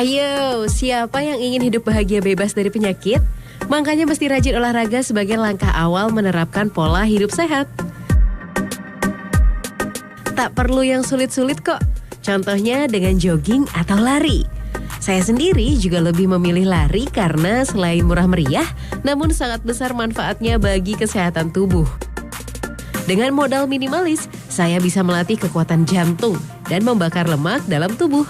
Ayo, siapa yang ingin hidup bahagia bebas dari penyakit? Makanya mesti rajin olahraga sebagai langkah awal menerapkan pola hidup sehat. Tak perlu yang sulit-sulit kok. Contohnya dengan jogging atau lari. Saya sendiri juga lebih memilih lari karena selain murah meriah, namun sangat besar manfaatnya bagi kesehatan tubuh. Dengan modal minimalis, saya bisa melatih kekuatan jantung dan membakar lemak dalam tubuh.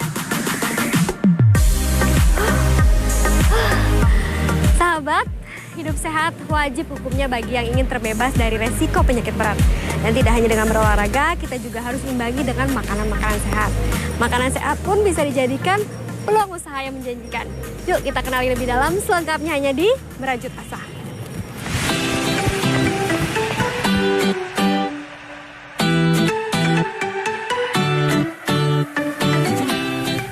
Sahabat, hidup sehat wajib hukumnya bagi yang ingin terbebas dari resiko penyakit berat. Dan tidak hanya dengan berolahraga, kita juga harus imbangi dengan makanan-makanan sehat. Makanan sehat pun bisa dijadikan peluang usaha yang menjanjikan. Yuk kita kenali lebih dalam selengkapnya hanya di Merajut Asa.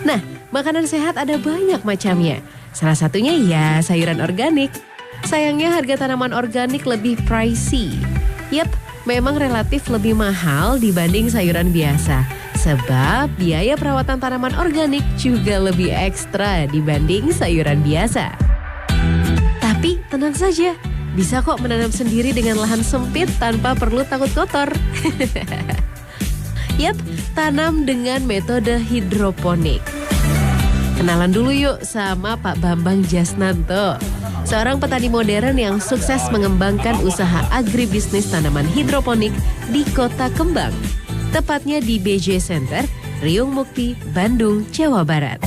Nah, makanan sehat ada banyak macamnya. Salah satunya ya sayuran organik. Sayangnya harga tanaman organik lebih pricey. Yap, memang relatif lebih mahal dibanding sayuran biasa. Sebab biaya perawatan tanaman organik juga lebih ekstra dibanding sayuran biasa. Tapi tenang saja, bisa kok menanam sendiri dengan lahan sempit tanpa perlu takut kotor. Yap, tanam dengan metode hidroponik. Kenalan dulu yuk sama Pak Bambang Jasnanto, seorang petani modern yang sukses mengembangkan usaha agribisnis tanaman hidroponik di Kota Kembang, tepatnya di BJ Center, Riung Mukti, Bandung, Jawa Barat.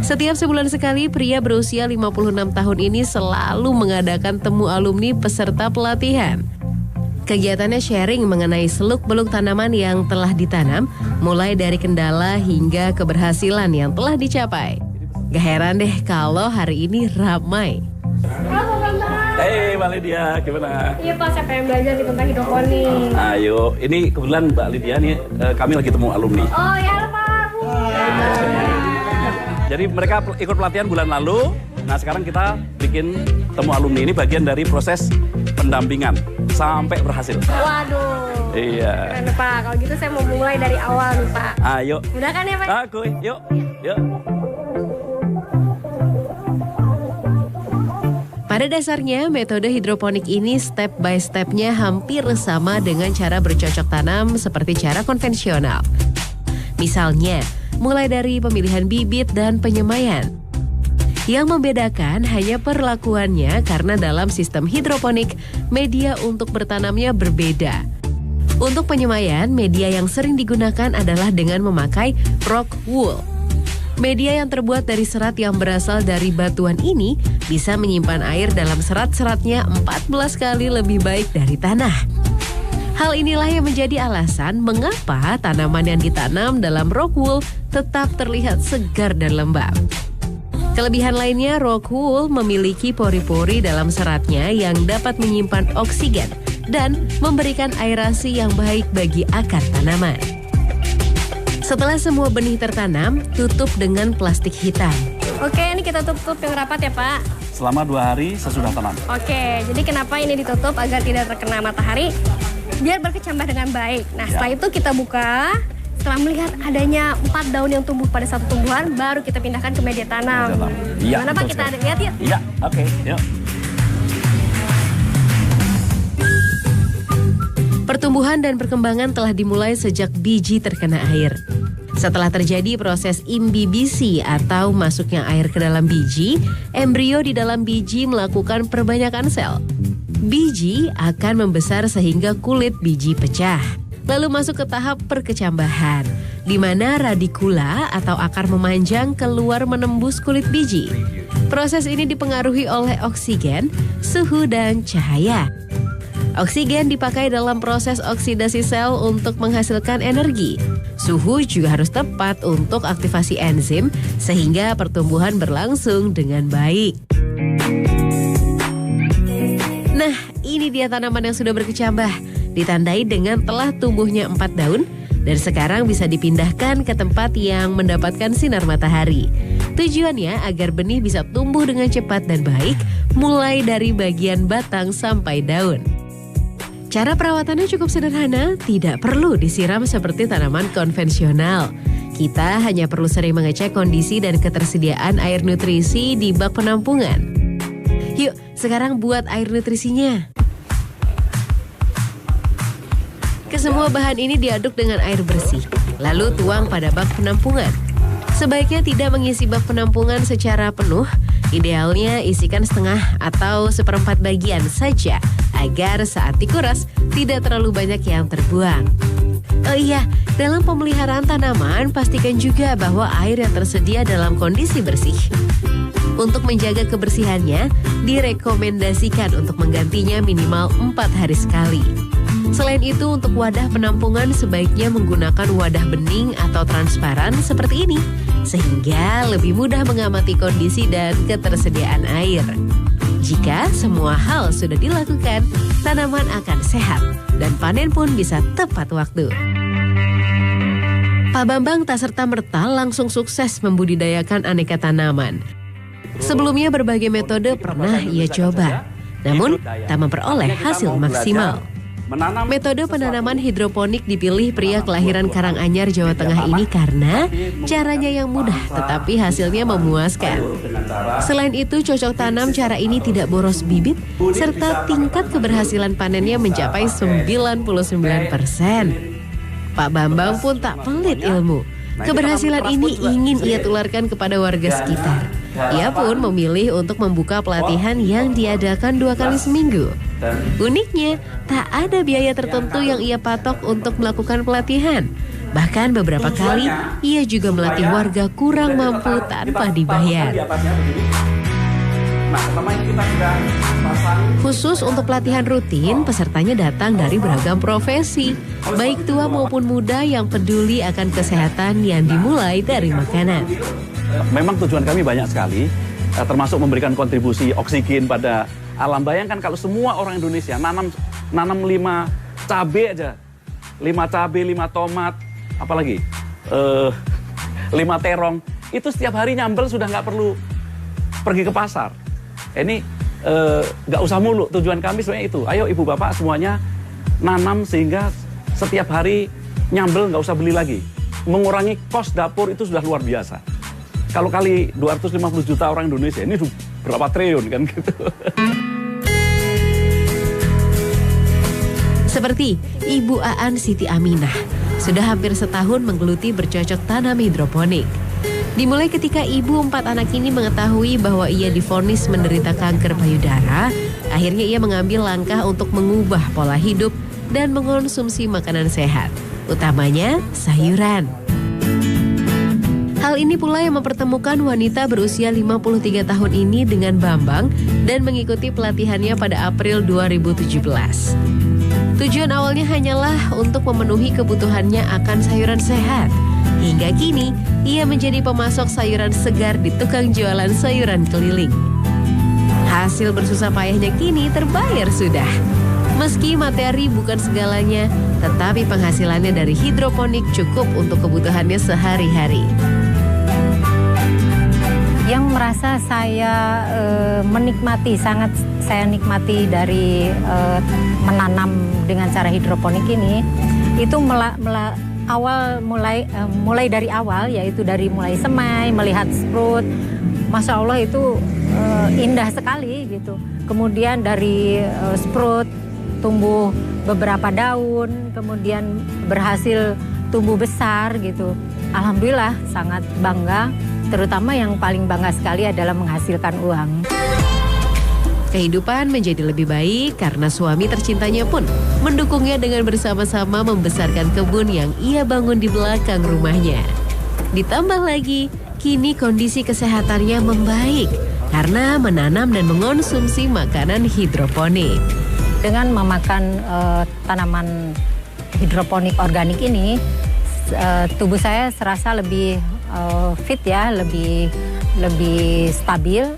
Setiap sebulan sekali, pria berusia 56 tahun ini selalu mengadakan temu alumni peserta pelatihan. Kegiatannya sharing mengenai seluk-beluk tanaman yang telah ditanam, mulai dari kendala hingga keberhasilan yang telah dicapai. Gak heran deh kalau hari ini ramai. Halo Bambang. Hey Mbak Lydia, gimana? Iya Pak, saya pengen belajar di tentang hidroponik. Ayo, ini kebetulan Mbak Lydia nih, kami lagi temu alumni. Oh ya halo Pak. Jadi mereka ikut pelatihan bulan lalu. Nah sekarang kita bikin temu alumni, ini bagian dari proses pendampingan sampai berhasil. Waduh. Iya. Keren Pak, kalau gitu saya mau mulai dari awal nih Pak. Ayo. Udah kan ya Pak? Aku, yuk. Yuk. Pada dasarnya, metode hidroponik ini step by stepnya hampir sama dengan cara bercocok tanam seperti cara konvensional. Misalnya, mulai dari pemilihan bibit dan penyemaian. Yang membedakan hanya perlakuannya karena dalam sistem hidroponik, media untuk bertanamnya berbeda. Untuk penyemaian, media yang sering digunakan adalah dengan memakai rock wool. Media yang terbuat dari serat yang berasal dari batuan ini bisa menyimpan air dalam serat-seratnya 14 kali lebih baik dari tanah. Hal inilah yang menjadi alasan mengapa tanaman yang ditanam dalam rock wool tetap terlihat segar dan lembab. Kelebihan lainnya, rock wool memiliki pori-pori dalam seratnya yang dapat menyimpan oksigen dan memberikan aerasi yang baik bagi akar tanaman. Setelah semua benih tertanam, tutup dengan plastik hitam. Oke, ini kita tutup yang rapat ya Pak. Selama 2 hari sesudah tanam. Oke, jadi kenapa ini ditutup agar tidak terkena matahari? Biar berkecambah dengan baik. Nah, setelah itu kita buka. Setelah melihat adanya 4 daun yang tumbuh pada satu tumbuhan, baru kita pindahkan ke media tanam. Iya. Gimana Pak, kita ada lihat yuk? Iya, oke, yuk. Pertumbuhan dan perkembangan telah dimulai sejak biji terkena air. Setelah terjadi proses imbibisi atau masuknya air ke dalam biji, embrio di dalam biji melakukan perbanyakan sel. Biji akan membesar sehingga kulit biji pecah. Lalu masuk ke tahap perkecambahan, di mana radikula atau akar memanjang keluar menembus kulit biji. Proses ini dipengaruhi oleh oksigen, suhu, dan cahaya. Oksigen dipakai dalam proses oksidasi sel untuk menghasilkan energi. Suhu juga harus tepat untuk aktivasi enzim, sehingga pertumbuhan berlangsung dengan baik. Nah, ini dia tanaman yang sudah berkecambah. Ditandai dengan telah tumbuhnya 4 daun dan sekarang bisa dipindahkan ke tempat yang mendapatkan sinar matahari. Tujuannya agar benih bisa tumbuh dengan cepat dan baik, mulai dari bagian batang sampai daun. Cara perawatannya cukup sederhana, tidak perlu disiram seperti tanaman konvensional. Kita hanya perlu sering mengecek kondisi dan ketersediaan air nutrisi di bak penampungan. Yuk, sekarang buat air nutrisinya. Kesemua bahan ini diaduk dengan air bersih, lalu tuang pada bak penampungan. Sebaiknya tidak mengisi bak penampungan secara penuh, idealnya isikan setengah atau seperempat bagian saja, agar saat dikuras tidak terlalu banyak yang terbuang. Oh iya, dalam pemeliharaan tanaman pastikan juga bahwa air yang tersedia dalam kondisi bersih. Untuk menjaga kebersihannya, direkomendasikan untuk menggantinya minimal 4 hari sekali. Selain itu, untuk wadah penampungan sebaiknya menggunakan wadah bening atau transparan seperti ini, sehingga lebih mudah mengamati kondisi dan ketersediaan air. Jika semua hal sudah dilakukan, tanaman akan sehat dan panen pun bisa tepat waktu. Pak Bambang tak serta-merta langsung sukses membudidayakan aneka tanaman. Sebelumnya berbagai metode pernah ia coba, namun tak memperoleh hasil maksimal. Metode penanaman hidroponik dipilih pria kelahiran Karanganyar, Jawa Tengah ini karena caranya yang mudah tetapi hasilnya memuaskan. Selain itu, cocok tanam cara ini tidak boros bibit serta tingkat keberhasilan panennya mencapai 99%. Pak Bambang pun tak pelit ilmu. Keberhasilan ini ingin ia tularkan kepada warga sekitar. Ia pun memilih untuk membuka pelatihan yang diadakan 2 kali seminggu. Uniknya, tak ada biaya tertentu yang ia patok untuk melakukan pelatihan. Bahkan beberapa kali, ia juga melatih warga kurang mampu tanpa dibayar. Khusus untuk pelatihan rutin, pesertanya datang dari beragam profesi, baik tua maupun muda yang peduli akan kesehatan yang dimulai dari makanan. Memang tujuan kami banyak sekali, termasuk memberikan kontribusi oksigen pada alam. Bayangkan kalau semua orang Indonesia nanam 5 cabai aja, 5 cabai, 5 tomat, apalagi 5 terong, itu setiap hari nyambel sudah nggak perlu pergi ke pasar. Ini nggak usah mulu, tujuan kami sebenarnya itu. Ayo ibu bapak semuanya nanam sehingga setiap hari nyambel nggak usah beli lagi. Mengurangi kos dapur itu sudah luar biasa. Kalau kali 250 juta orang Indonesia, ini berapa triliun kan gitu. Seperti Ibu Aan Siti Aminah, sudah hampir setahun menggeluti bercocok tanam hidroponik. Dimulai ketika ibu 4 anak ini mengetahui bahwa ia divonis menderita kanker payudara, akhirnya ia mengambil langkah untuk mengubah pola hidup dan mengonsumsi makanan sehat, utamanya sayuran. Hal ini pula yang mempertemukan wanita berusia 53 tahun ini dengan Bambang dan mengikuti pelatihannya pada April 2017. Tujuan awalnya hanyalah untuk memenuhi kebutuhannya akan sayuran sehat. Hingga kini, ia menjadi pemasok sayuran segar di tukang jualan sayuran keliling. Hasil bersusah payahnya kini terbayar sudah. Meski materi bukan segalanya, tetapi penghasilannya dari hidroponik cukup untuk kebutuhannya sehari-hari. Yang merasa saya menikmati, sangat saya nikmati dari menanam dengan cara hidroponik ini, itu mulai dari awal, yaitu dari mulai semai, melihat sprout, Masya Allah itu indah sekali gitu. Kemudian dari sprout tumbuh beberapa daun, kemudian berhasil tumbuh besar gitu. Alhamdulillah sangat bangga, terutama yang paling bangga sekali adalah menghasilkan uang. Kehidupan menjadi lebih baik karena suami tercintanya pun mendukungnya dengan bersama-sama membesarkan kebun yang ia bangun di belakang rumahnya. Ditambah lagi, kini kondisi kesehatannya membaik karena menanam dan mengonsumsi makanan hidroponik. Dengan memakan tanaman hidroponik organik ini, tubuh saya serasa lebih fit ya, lebih stabil.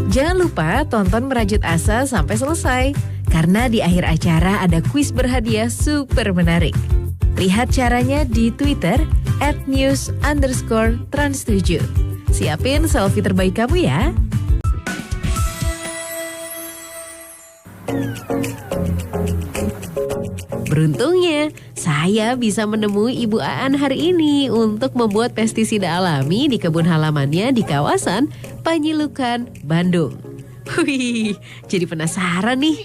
Jangan lupa tonton Merajut Asa sampai selesai, karena di akhir acara ada kuis berhadiah super menarik. Lihat caranya di Twitter @news_trans7. Siapin selfie terbaik kamu ya. Beruntungnya, saya bisa menemui Ibu Aan hari ini untuk membuat pestisida alami di kebun halamannya di kawasan Panjilukan, Bandung. Wih, jadi penasaran nih.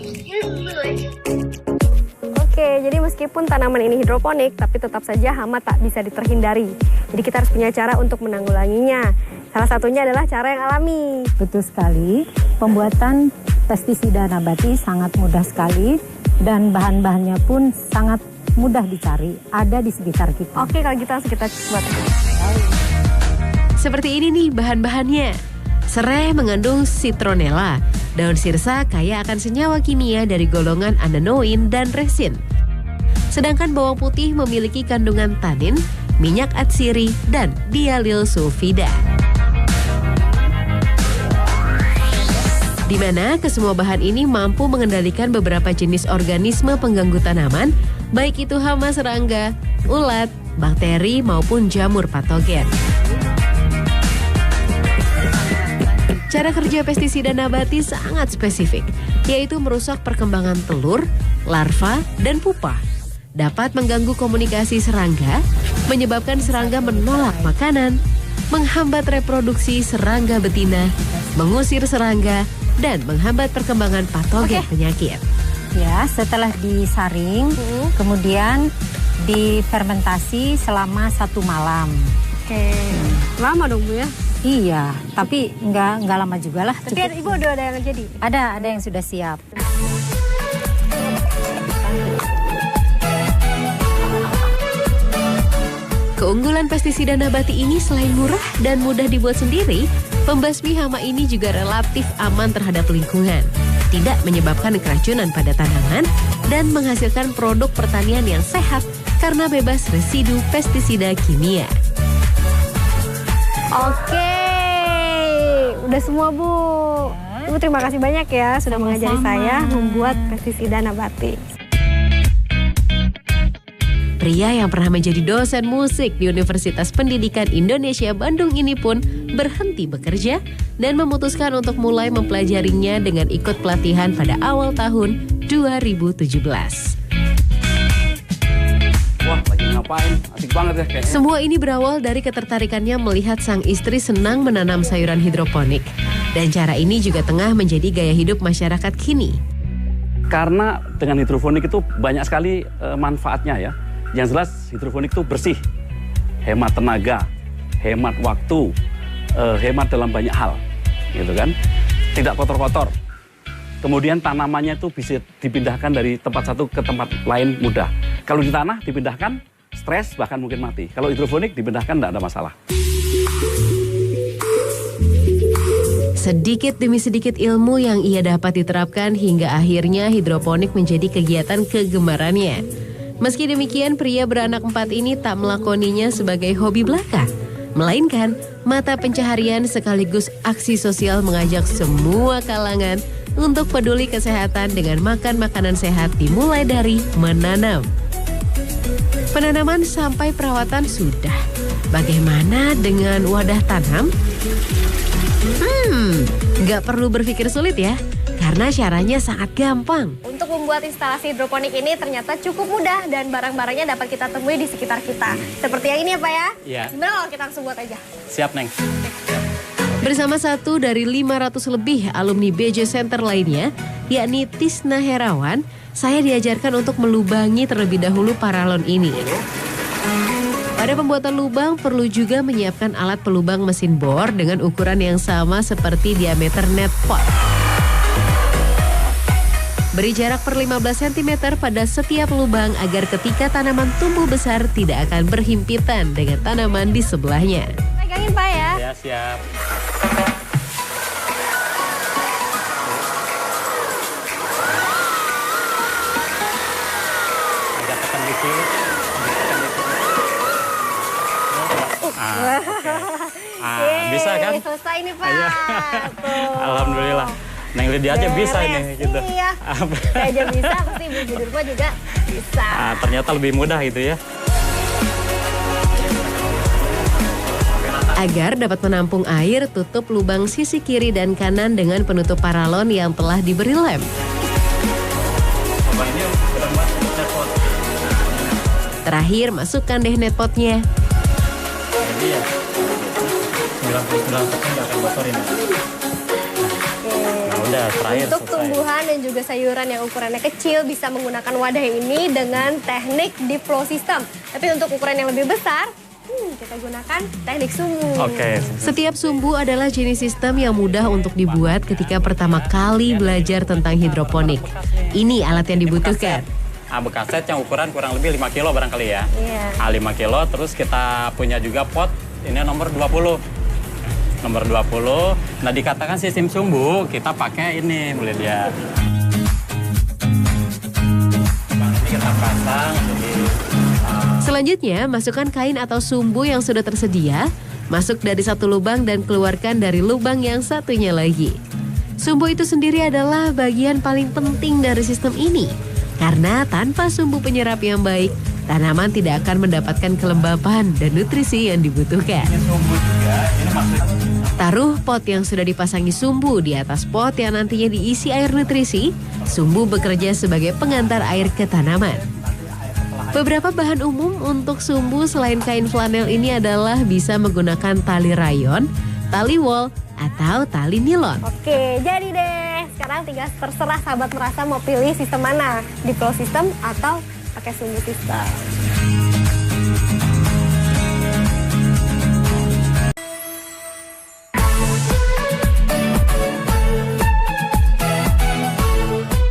Oke, jadi meskipun tanaman ini hidroponik, tapi tetap saja hama tak bisa terhindari. Jadi kita harus punya cara untuk menanggulanginya. Salah satunya adalah cara yang alami. Betul sekali, pembuatan pestisida nabati sangat mudah sekali dan bahan-bahannya pun sangat mudah dicari, ada di sekitar kita. Oke, kalau gitu langsung kita buat. Seperti ini nih bahan-bahannya. Serai mengandung citronella. Daun sirsa kaya akan senyawa kimia dari golongan ananoin dan resin. Sedangkan bawang putih memiliki kandungan tanin, minyak atsiri, dan dialil sulfida. Di mana kesemua bahan ini mampu mengendalikan beberapa jenis organisme pengganggu tanaman, baik itu hama serangga, ulat, bakteri, maupun jamur patogen. Cara kerja pestisida nabati sangat spesifik, yaitu merusak perkembangan telur, larva, dan pupa. Dapat mengganggu komunikasi serangga, menyebabkan serangga menolak makanan, menghambat reproduksi serangga betina, mengusir serangga, dan menghambat perkembangan patogen penyakit. Ya, setelah disaring, kemudian difermentasi selama 1 malam. Oke, lama dong Bu ya? Iya, tapi nggak lama juga lah. Tapi Ibu udah ada yang jadi? Ada yang sudah siap. Keunggulan pestisida nabati ini selain murah dan mudah dibuat sendiri, pembasmi hama ini juga relatif aman terhadap lingkungan, tidak menyebabkan keracunan pada tanaman, dan menghasilkan produk pertanian yang sehat karena bebas residu pestisida kimia. Oke, udah semua Bu. Ibu terima kasih banyak ya sudah mengajari saya membuat pestisida nabati. Pria yang pernah menjadi dosen musik di Universitas Pendidikan Indonesia Bandung ini pun berhenti bekerja dan memutuskan untuk mulai mempelajarinya dengan ikut pelatihan pada awal tahun 2017. Wah, lagi ngapain? Asik banget ya kayaknya. Semua ini berawal dari ketertarikannya melihat sang istri senang menanam sayuran hidroponik. Dan cara ini juga tengah menjadi gaya hidup masyarakat kini. Karena dengan hidroponik itu banyak sekali manfaatnya ya. Yang jelas hidroponik itu bersih, hemat tenaga, hemat waktu, hemat dalam banyak hal, gitu kan. Tidak kotor-kotor. Kemudian tanamannya itu bisa dipindahkan dari tempat satu ke tempat lain mudah. Kalau di tanah dipindahkan, stres bahkan mungkin mati. Kalau hidroponik dipindahkan tidak ada masalah. Sedikit demi sedikit ilmu yang ia dapat diterapkan hingga akhirnya hidroponik menjadi kegiatan kegemarannya. Meski demikian, pria beranak 4 ini tak melakoninya sebagai hobi belaka, melainkan mata pencaharian sekaligus aksi sosial mengajak semua kalangan untuk peduli kesehatan dengan makan makanan sehat dimulai dari menanam. Penanaman sampai perawatan sudah. Bagaimana dengan wadah tanam? Nggak perlu berpikir sulit ya, karena caranya sangat gampang. Untuk membuat instalasi hidroponik ini ternyata cukup mudah dan barang-barangnya dapat kita temui di sekitar kita. Seperti yang ini ya Pak ya? Iya. Gimana kalau kita langsung buat aja? Siap, Neng. Bersama satu dari 500 lebih alumni BJ Center lainnya, yakni Tisna Herawan, saya diajarkan untuk melubangi terlebih dahulu paralon ini. Pada pembuatan lubang perlu juga menyiapkan alat pelubang mesin bor dengan ukuran yang sama seperti diameter net pot. Beri jarak per 15 cm pada setiap lubang agar ketika tanaman tumbuh besar tidak akan berhimpitan dengan tanaman di sebelahnya. Pegangin Pak ya. Ya, siap. Agak tekan dikit. Bisa kan? Selesai nih Pak. Iya. Tuh. Alhamdulillah. Neng Lydia aja bisa ini gitu. Iya. Saya aja bisa, pasti Ibu Dirma juga bisa. Ternyata lebih mudah gitu ya. Agar dapat menampung air, tutup lubang sisi kiri dan kanan dengan penutup paralon yang telah diberi lem. Terakhir, masukkan deh net potnya. Jadi ya 99% nggak akan bocorin ya. Nah udah terakhir Untuk selesai. tumbuhan dan juga sayuran yang ukurannya kecil bisa menggunakan wadah ini dengan teknik deep flow system. Tapi untuk ukuran yang lebih besar, kita gunakan teknik sumbu. Oke. Setiap sumbu adalah jenis sistem yang mudah untuk dibuat ketika pertama kali belajar tentang hidroponik. Ini alat yang dibutuhkan. Bekas set yang ukuran kurang lebih 5 kilo barangkali ya. Iya. 5 kilo, terus kita punya juga pot, ini nomor 20. Nomor 20, nah dikatakan sistem sumbu, kita pakai ini, boleh lihat. Ini kita pasang, jadi... Selanjutnya, masukkan kain atau sumbu yang sudah tersedia, masuk dari satu lubang dan keluarkan dari lubang yang satunya lagi. Sumbu itu sendiri adalah bagian paling penting dari sistem ini. Karena tanpa sumbu penyerap yang baik, tanaman tidak akan mendapatkan kelembapan dan nutrisi yang dibutuhkan. Taruh pot yang sudah dipasangi sumbu di atas pot yang nantinya diisi air nutrisi. Sumbu bekerja sebagai pengantar air ke tanaman. Beberapa bahan umum untuk sumbu selain kain flanel ini adalah bisa menggunakan tali rayon, tali wol, atau tali nilon. Oke, jadi deh. Sekarang tinggal terserah sahabat merasa mau pilih sistem mana. Deep flow system atau pakai sumbu sistem.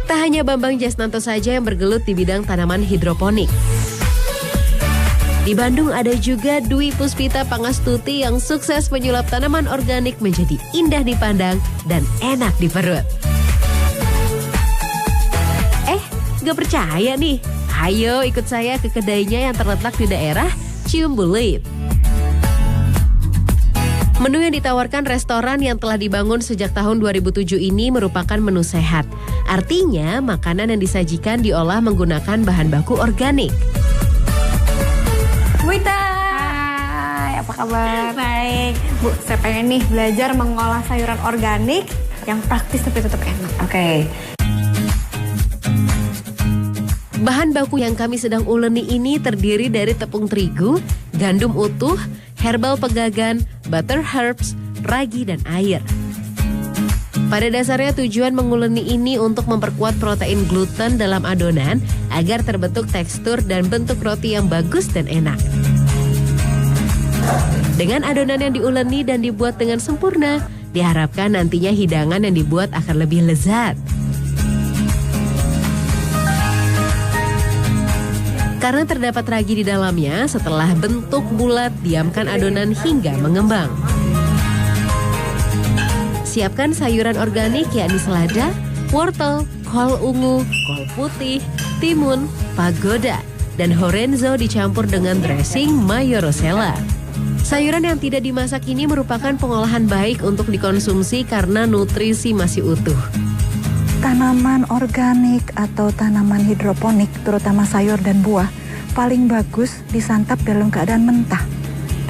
Tak hanya Bambang Jasnanto saja yang bergelut di bidang tanaman hidroponik. Di Bandung ada juga Dwi Puspita Pangastuti yang sukses menyulap tanaman organik menjadi indah dipandang dan enak di perut. Gak percaya nih? Ayo ikut saya ke kedainya yang terletak di daerah Ciumbulit. Menu yang ditawarkan restoran yang telah dibangun sejak tahun 2007 ini merupakan menu sehat. Artinya makanan yang disajikan diolah menggunakan bahan baku organik. Wita, Hai, apa kabar? baik. Bu, saya pengen nih belajar mengolah sayuran organik yang praktis tapi tetap enak. Oke. Bahan baku yang kami sedang uleni ini terdiri dari tepung terigu, gandum utuh, herbal pegagan, butter herbs, ragi, dan air. Pada dasarnya tujuan menguleni ini untuk memperkuat protein gluten dalam adonan agar terbentuk tekstur dan bentuk roti yang bagus dan enak. Dengan adonan yang diuleni dan dibuat dengan sempurna, diharapkan nantinya hidangan yang dibuat akan lebih lezat. Karena terdapat ragi di dalamnya, setelah bentuk bulat, diamkan adonan hingga mengembang. Siapkan sayuran organik yakni selada, wortel, kol ungu, kol putih, timun, pagoda, dan horenzo dicampur dengan dressing mayo rosella. Sayuran yang tidak dimasak ini merupakan pengolahan baik untuk dikonsumsi karena nutrisi masih utuh. Tanaman organik atau tanaman hidroponik, terutama sayur dan buah, paling bagus disantap dalam keadaan mentah.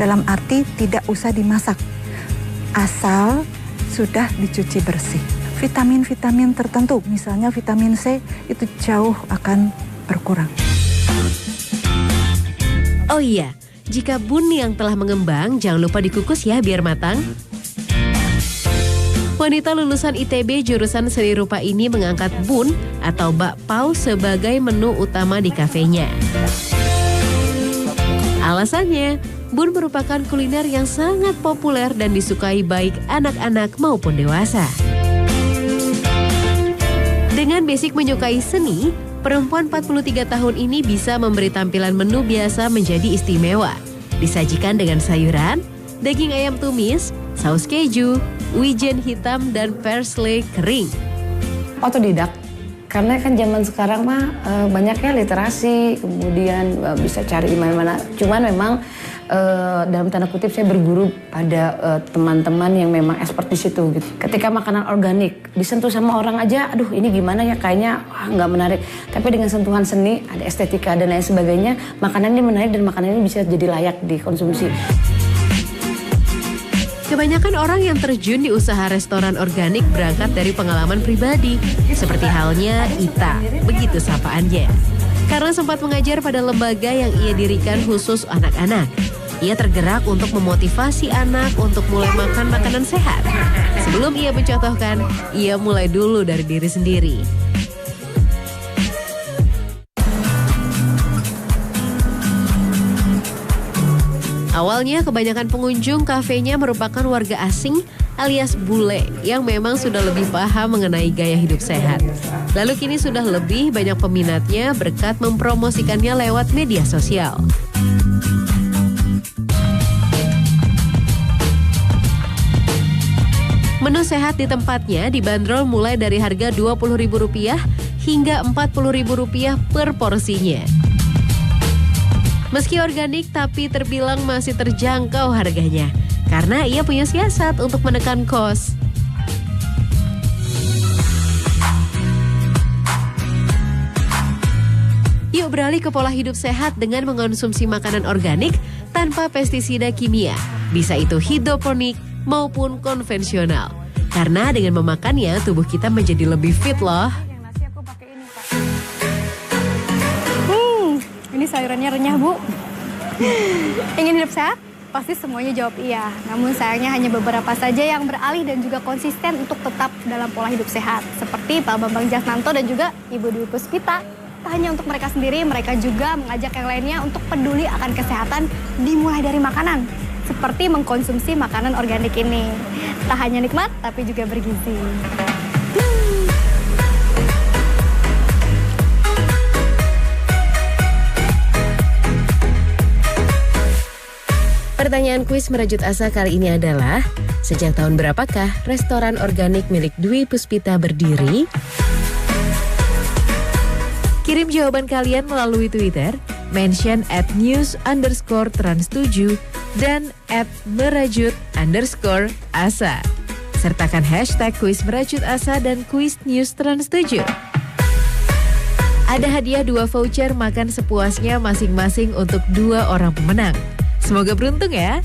Dalam arti tidak usah dimasak, asal sudah dicuci bersih. Vitamin-vitamin tertentu, misalnya vitamin C, itu jauh akan berkurang. Oh iya, jika bun yang telah mengembang, jangan lupa dikukus ya biar matang. Wanita lulusan ITB jurusan seni rupa ini mengangkat bun atau bakpao sebagai menu utama di kafenya. Alasannya, bun merupakan kuliner yang sangat populer dan disukai baik anak-anak maupun dewasa. Dengan basic menyukai seni, perempuan 43 tahun ini bisa memberi tampilan menu biasa menjadi istimewa. Disajikan dengan sayuran, daging ayam tumis, saus keju, wijen hitam, dan parsley kering. Otodidak, karena kan zaman sekarang mah banyaknya literasi, kemudian bisa cari di mana-mana. Cuman memang dalam tanda kutip saya berguru pada teman-teman yang memang expert di situ gitu. Ketika makanan organik disentuh sama orang aja, aduh ini gimana ya, kayaknya nggak menarik. Tapi dengan sentuhan seni, ada estetika dan lain sebagainya, makanan ini menarik dan makanan ini bisa jadi layak dikonsumsi. Kebanyakan orang yang terjun di usaha restoran organik berangkat dari pengalaman pribadi, seperti halnya Ita, begitu sapaannya. Karena sempat mengajar pada lembaga yang ia dirikan khusus anak-anak, ia tergerak untuk memotivasi anak untuk mulai makan makanan sehat. Sebelum ia mencontohkan, ia mulai dulu dari diri sendiri. Awalnya kebanyakan pengunjung kafenya merupakan warga asing alias bule yang memang sudah lebih paham mengenai gaya hidup sehat. Lalu kini sudah lebih banyak peminatnya berkat mempromosikannya lewat media sosial. Menu sehat di tempatnya dibanderol mulai dari harga Rp20.000 hingga Rp40.000 per porsinya. Meski organik tapi terbilang masih terjangkau harganya karena ia punya siasat untuk menekan kos. Yuk beralih ke pola hidup sehat dengan mengonsumsi makanan organik tanpa pestisida kimia. Bisa itu hidroponik maupun konvensional. Karena dengan memakannya tubuh kita menjadi lebih fit loh. Nasi aku pakai ini, Pak. Ini sayurannya renyah, Bu. Ingin hidup sehat? Pasti semuanya jawab iya. Namun sayangnya hanya beberapa saja yang beralih dan juga konsisten untuk tetap dalam pola hidup sehat. Seperti Pak Bambang Jasnanto dan juga Ibu Dwi Puspita. Tak hanya untuk mereka sendiri, mereka juga mengajak yang lainnya untuk peduli akan kesehatan dimulai dari makanan. Seperti mengkonsumsi makanan organik ini. Tak hanya nikmat, tapi juga bergizi. Pertanyaan kuis merajut asa kali ini adalah, sejak tahun berapakah restoran organik milik Dwi Puspita berdiri? Kirim jawaban kalian melalui Twitter, mention @news_trans7 dan @merajut_asa. Sertakan hashtag kuis merajut asa dan kuis news trans7. Ada hadiah 2 voucher makan sepuasnya masing-masing untuk 2 orang pemenang. Semoga beruntung ya.